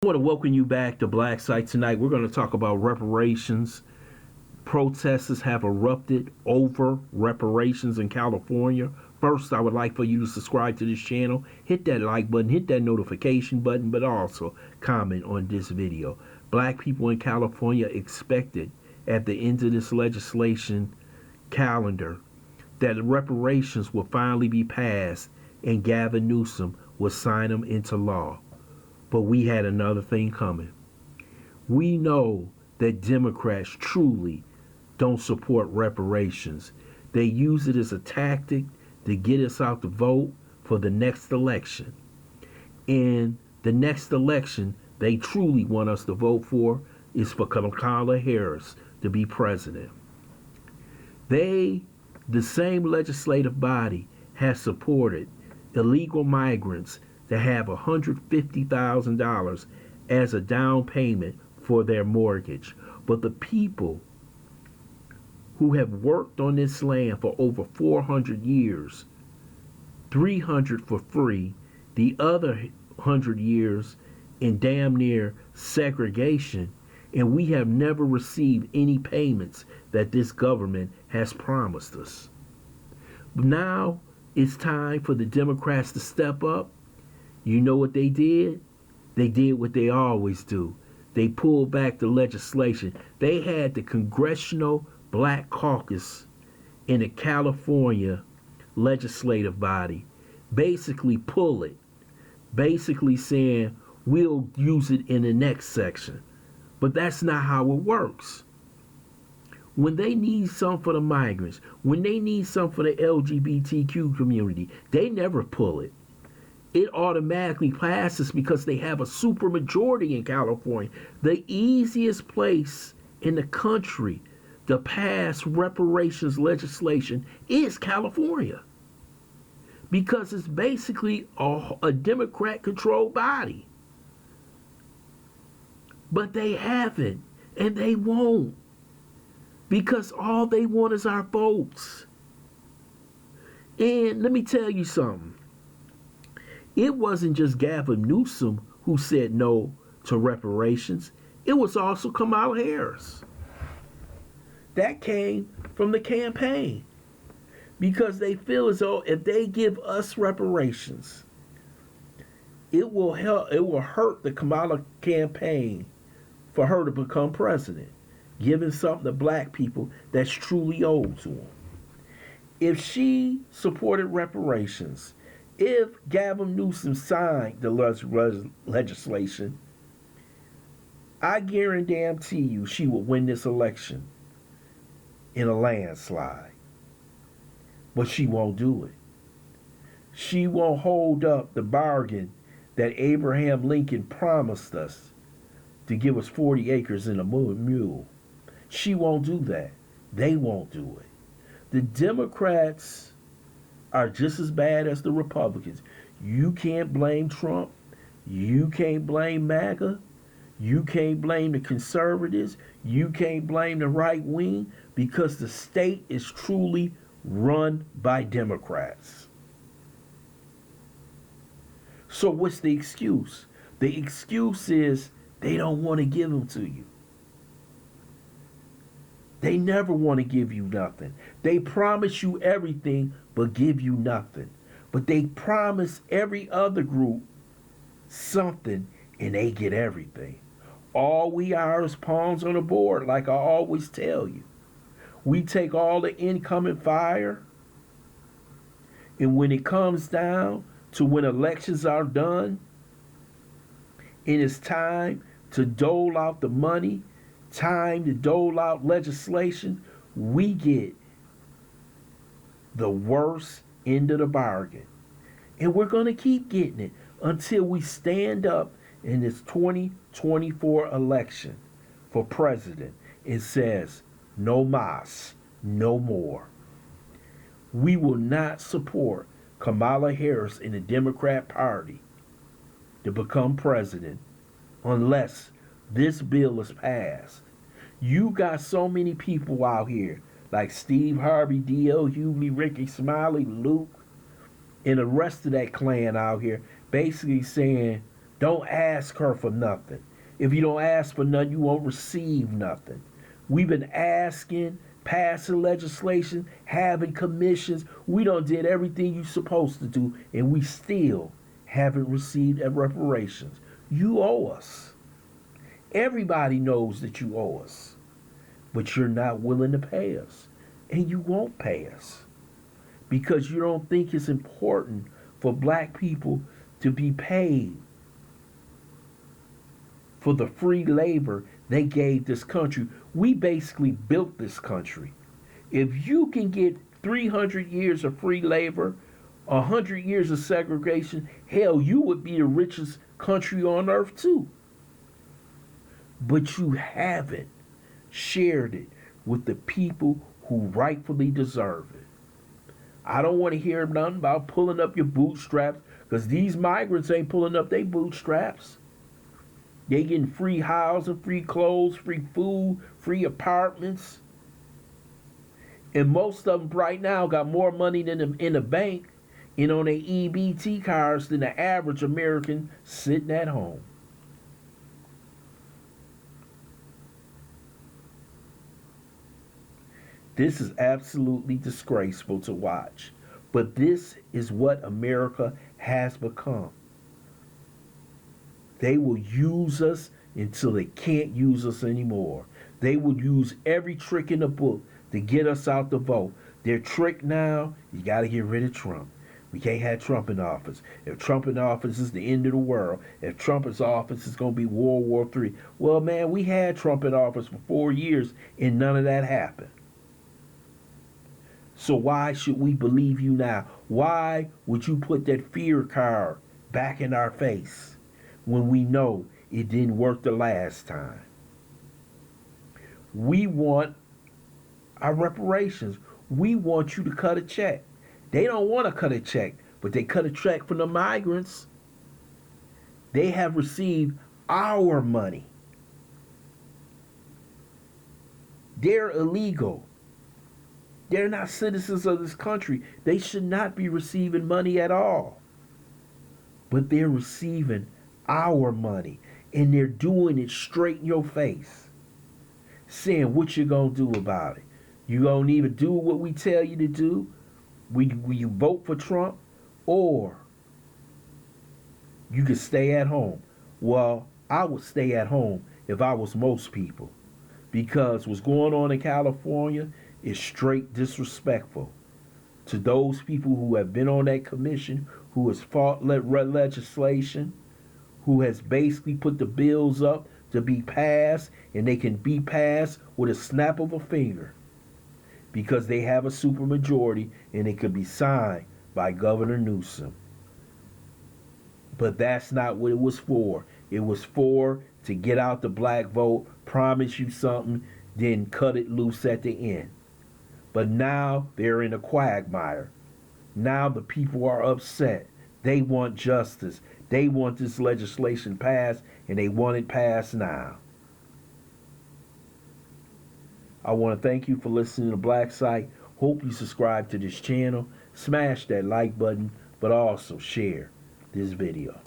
I want to welcome you back to BLACKSITE. Tonight we're going to talk about reparations. Protesters have erupted over reparations in California. First, I would like for you to subscribe to this channel, hit that like button, hit that notification button, but also comment on this video. Black people in California expected at the end of this legislation calendar that reparations will finally be passed and Gavin Newsom will sign them into law. But we had another thing coming. We know that Democrats truly don't support reparations. They use it as a tactic to get us out to vote for the next election. And the next election they truly want us to vote for is for Kamala Harris to be president. The same legislative body, has supported illegal migrants to have $150,000 as a down payment for their mortgage. But the people who have worked on this land for over 400 years, 300 for free, the other 100 years in damn near segregation, and we have never received any payments that this government has promised us. Now it's time for the Democrats to step up. You know what they did? They did what they always do. They pulled back the legislation. They had the Congressional Black Caucus in the California legislative body basically pull it, basically saying we'll use it in the next section. But that's not how it works. When they need some for the migrants, when they need some for the LGBTQ community, they never pull it. It automatically passes because they have a super majority in California. The easiest place in the country to pass reparations legislation is California, because it's basically a Democrat-controlled body. But they haven't, and they won't, because all they want is our votes. And let me tell you something. It wasn't just Gavin Newsom who said no to reparations. It was also Kamala Harris. That came from the campaign, because they feel as though if they give us reparations, it will hurt the Kamala campaign for her to become president, giving something to black people that's truly owed to them. If she supported reparations, if Gavin Newsom signed the legislation, I guarantee you she will win this election in a landslide. But she won't do it. She won't hold up the bargain that Abraham Lincoln promised us to give us 40 acres and a mule. She won't do that. They won't do it. The Democrats are just as bad as the Republicans. You can't blame Trump. You can't blame MAGA. You can't blame the conservatives. You can't blame the right wing, because the state is truly run by Democrats. So what's the excuse? The excuse is they don't want to give them to you. They never want to give you nothing. They promise you everything but give you nothing. But they promise every other group something and they get everything. All we are is pawns on the board, like I always tell you. We take all the incoming fire, and when it comes down to when elections are done and it's time to dole out the money, time to dole out legislation, we get the worst end of the bargain. And we're going to keep getting it until we stand up in this 2024 election for president and says, no mas, no more. We will not support Kamala Harris in the Democrat Party to become president unless this bill is passed. You got so many people out here like Steve Harvey, D.L. Hughley, Ricky Smiley, Luke, and the rest of that clan out here basically saying Don't ask her for nothing. If you don't ask for nothing, you won't receive nothing. We've been asking, passing legislation, having commissions. We done did everything you're supposed to do, and we still haven't received reparations. You owe us. Everybody knows that you owe us, but you're not willing to pay us, and you won't pay us because you don't think it's important for black people to be paid for the free labor they gave this country. We basically built this country. If you can get 300 years of free labor, 100 years of segregation, hell, you would be the richest country on earth too. But you haven't shared it with the people who rightfully deserve it. I don't want to hear nothing about pulling up your bootstraps, because these migrants ain't pulling up their bootstraps. They getting free housing, free clothes, free food, free apartments. And most of them right now got more money than in the bank and on their EBT cards than the average American sitting at home. This is absolutely disgraceful to watch. But this is what America has become. They will use us until they can't use us anymore. They will use every trick in the book to get us out the vote. Their trick now, you got to get rid of Trump. We can't have Trump in office. If Trump in office is the end of the world. If Trump is office, it's going to be World War III. Well, man, we had Trump in office for 4 years and none of that happened. So why should we believe you now? Why would you put that fear card back in our face when we know it didn't work the last time? We want our reparations. We want you to cut a check. They don't want to cut a check, but they cut a check from the migrants. They have received our money. They're illegal. They're not citizens of this country. They should not be receiving money at all. But they're receiving our money, and they're doing it straight in your face, saying what you gonna do about it. You gonna either do what we tell you to do, will you vote for Trump, or you can stay at home. Well, I would stay at home if I was most people, because what's going on in California is straight disrespectful to those people who have been on that commission, who has fought legislation, who has basically put the bills up to be passed, and they can be passed with a snap of a finger because they have a supermajority and it could be signed by Governor Newsom. But that's not what it was for. It was for to get out the black vote, promise you something, then cut it loose at the end. But now they're in a quagmire. Now the people are upset. They want justice. They want this legislation passed, and they want it passed now. I want to thank you for listening to BLACKSITE. Hope you subscribe to this channel. Smash that like button, but also share this video.